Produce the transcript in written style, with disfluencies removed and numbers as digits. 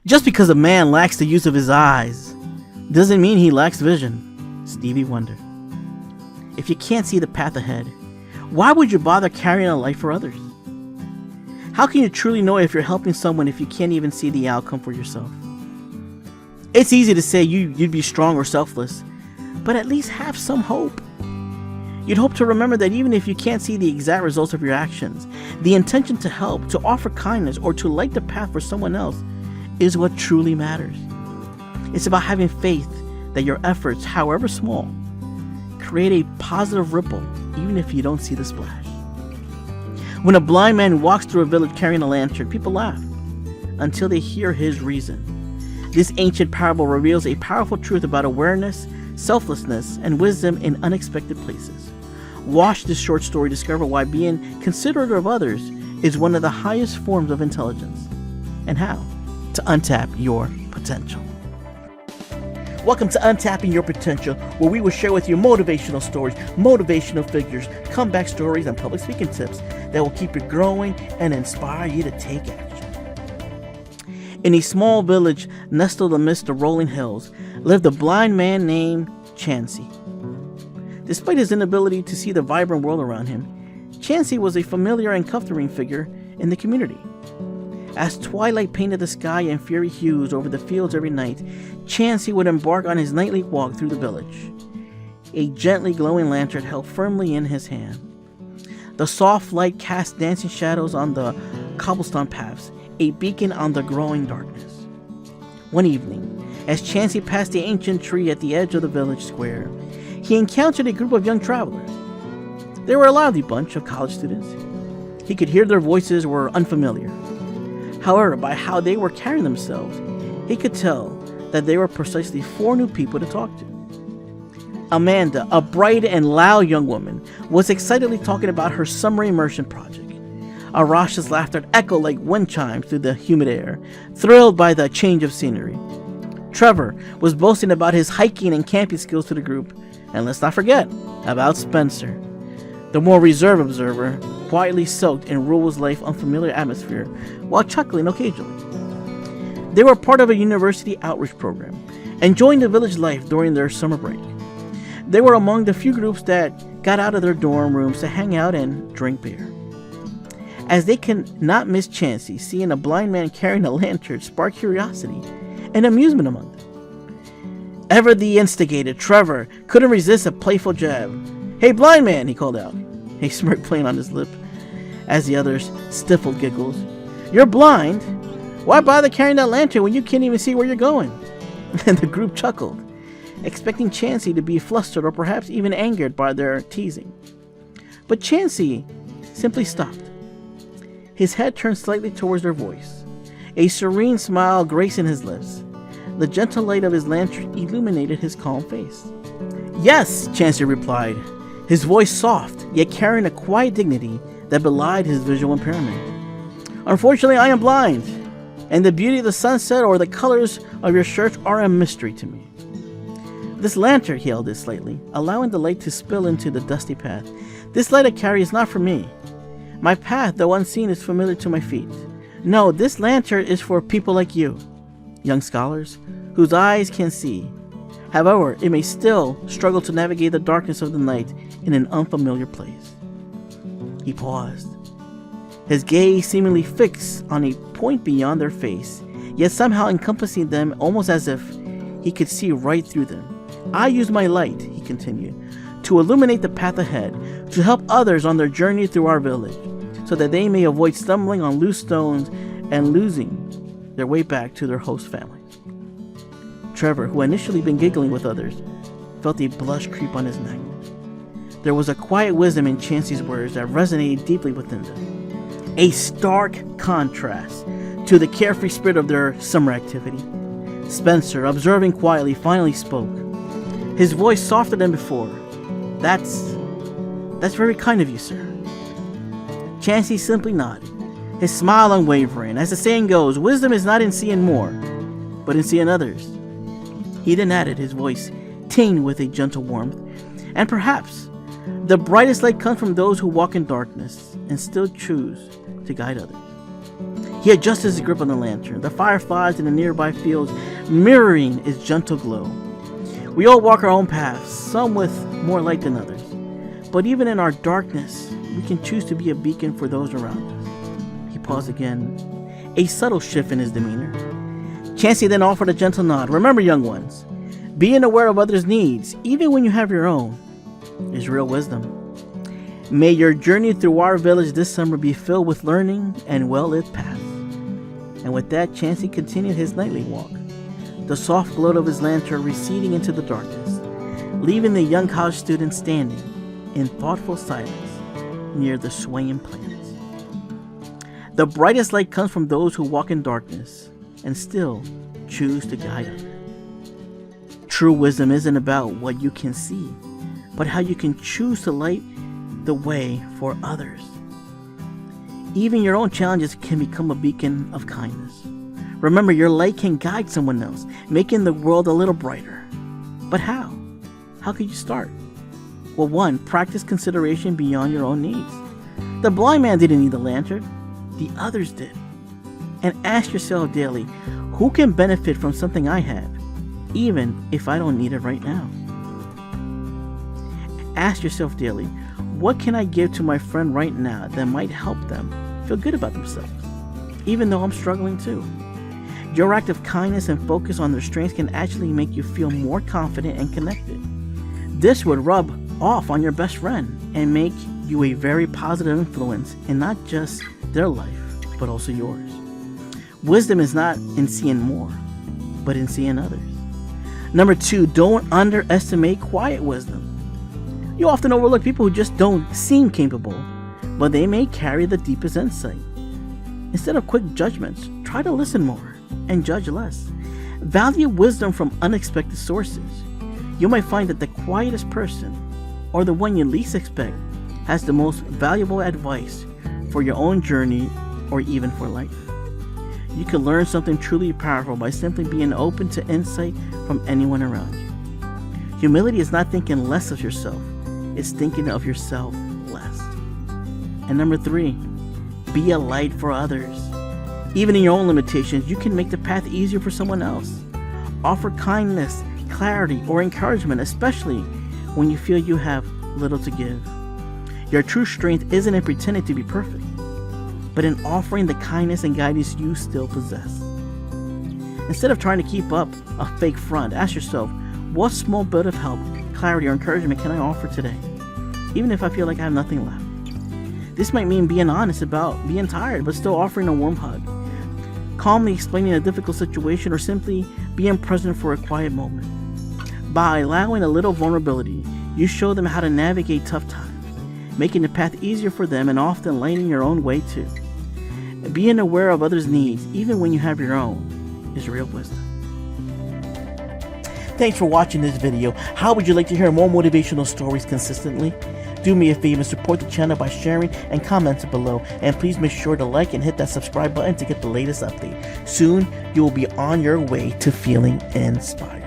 Just because a man lacks the use of his eyes doesn't mean he lacks vision. Stevie Wonder. If you can't see the path ahead, why would you bother carrying a light for others? How can you truly know if you're helping someone if you can't even see the outcome for yourself? It's easy to say you'd be strong or selfless, but at least have some hope. You'd hope to remember that even if you can't see the exact results of your actions, the intention to help, to offer kindness, or to light the path for someone else is what truly matters. It's about having faith that your efforts, however small, create a positive ripple even if you don't see the splash. When a blind man walks through a village carrying a lantern, people laugh until they hear his reason. This ancient parable reveals a powerful truth about awareness, selflessness, and wisdom in unexpected places. Watch this short story discover why being considerate of others is one of the highest forms of intelligence, and how to untap your potential. Welcome to Untapping Your Potential, where we will share with you motivational stories, motivational figures, comeback stories, and public speaking tips that will keep you growing and inspire you to take action. In a small village nestled amidst the rolling hills lived a blind man named Chansey. Despite his inability to see the vibrant world around him, Chansey was a familiar and comforting figure in the community. As twilight painted the sky in fiery hues over the fields every night, Chansey would embark on his nightly walk through the village, a gently glowing lantern held firmly in his hand. The soft light cast dancing shadows on the cobblestone paths, a beacon on the growing darkness. One evening, as Chansey passed the ancient tree at the edge of the village square, he encountered a group of young travelers. They were a lively bunch of college students. He could hear their voices were unfamiliar. However, by how they were carrying themselves, he could tell that they were precisely 4 new people to talk to. Amanda, a bright and loud young woman, was excitedly talking about her summer immersion project. Arash's laughter echoed like wind chimes through the humid air, thrilled by the change of scenery. Trevor was boasting about his hiking and camping skills to the group, and let's not forget about Spencer, the more reserved observer, quietly soaked in Rule's life unfamiliar atmosphere while chuckling occasionally. They were part of a university outreach program, enjoying the village life during their summer break. They were among the few groups that got out of their dorm rooms to hang out and drink beer. As they could not miss Chansey, seeing a blind man carrying a lantern sparked curiosity and amusement among them. Ever the instigator, Trevor couldn't resist a playful jab. "Hey, blind man," he called out, a smirk playing on his lip, as the others stifled giggles. "You're blind? Why bother carrying that lantern when you can't even see where you're going?" And the group chuckled, expecting Chansey to be flustered or perhaps even angered by their teasing. But Chansey simply stopped. His head turned slightly towards their voice, a serene smile gracing his lips. The gentle light of his lantern illuminated his calm face. "Yes," Chansey replied, his voice soft, yet carrying a quiet dignity that belied his visual impairment. "Unfortunately, I am blind, and the beauty of the sunset or the colors of your shirts are a mystery to me." This lantern, he held it slightly, allowing the light to spill into the dusty path. "This light I carry is not for me. My path, though unseen, is familiar to my feet. No, this lantern is for people like you, young scholars, whose eyes can see. However, it may still struggle to navigate the darkness of the night in an unfamiliar place." He paused, his gaze seemingly fixed on a point beyond their face, yet somehow encompassing them almost as if he could see right through them. "I use my light," he continued, "to illuminate the path ahead, to help others on their journey through our village, so that they may avoid stumbling on loose stones and losing their way back to their host families." Trevor, who had initially been giggling with others, felt a blush creep on his neck. There was a quiet wisdom in Chansey's words that resonated deeply within them, a stark contrast to the carefree spirit of their summer activity. Spencer, observing quietly, finally spoke, his voice softer than before. That's very kind of you, sir." Chansey simply nodded, his smile unwavering. As the saying goes, wisdom is not in seeing more, but in seeing others. He then added, his voice tinged with a gentle warmth, "And perhaps the brightest light comes from those who walk in darkness and still choose to guide others." He adjusts his grip on the lantern, the fireflies in the nearby fields mirroring its gentle glow. We all walk our own paths, some with more light than others. But even in our darkness, we can choose to be a beacon for those around us. He paused again, a subtle shift in his demeanor. Chansey then offered a gentle nod. Remember, young ones, being aware of others' needs, even when you have your own, is real wisdom. May your journey through our village this summer be filled with learning and well-lit paths. And with that, Chansey continued his nightly walk, the soft glow of his lantern receding into the darkness, leaving the young college student standing in thoughtful silence near the swaying plants. The brightest light comes from those who walk in darkness and still choose to guide others. True wisdom isn't about what you can see, but how you can choose to light the way for others. Even your own challenges can become a beacon of kindness. Remember, your light can guide someone else, making the world a little brighter. But how? How could you start? Well, 1, practice consideration beyond your own needs. The blind man didn't need the lantern, the others did. And ask yourself daily, who can benefit from something I have, even if I don't need it right now? Ask yourself daily, what can I give to my friend right now that might help them feel good about themselves, even though I'm struggling too? Your act of kindness and focus on their strengths can actually make you feel more confident and connected. This would rub off on your best friend and make you a very positive influence in not just their life, but also yours. Wisdom is not in seeing more, but in seeing others. Number 2, don't underestimate quiet wisdom. You often overlook people who just don't seem capable, but they may carry the deepest insight. Instead of quick judgments, try to listen more and judge less. Value wisdom from unexpected sources. You might find that the quietest person, or the one you least expect, has the most valuable advice for your own journey or even for life. You can learn something truly powerful by simply being open to insight from anyone around you. Humility is not thinking less of yourself, it's thinking of yourself less. And number 3, be a light for others. Even in your own limitations, you can make the path easier for someone else. Offer kindness, clarity, or encouragement, especially when you feel you have little to give. Your true strength isn't in pretending to be perfect, but in offering the kindness and guidance you still possess. Instead of trying to keep up a fake front, ask yourself, what small bit of help, clarity, or encouragement can I offer today, even if I feel like I have nothing left? This might mean being honest about being tired, but still offering a warm hug, calmly explaining a difficult situation, or simply being present for a quiet moment. By allowing a little vulnerability, you show them how to navigate tough times, making the path easier for them and often lighting your own way too. Being aware of others' needs, even when you have your own, is real wisdom. Thanks for watching this video. How would you like to hear more motivational stories consistently? Do me a favor and support the channel by sharing and commenting below. And please make sure to like and hit that subscribe button to get the latest update. Soon, you will be on your way to feeling inspired.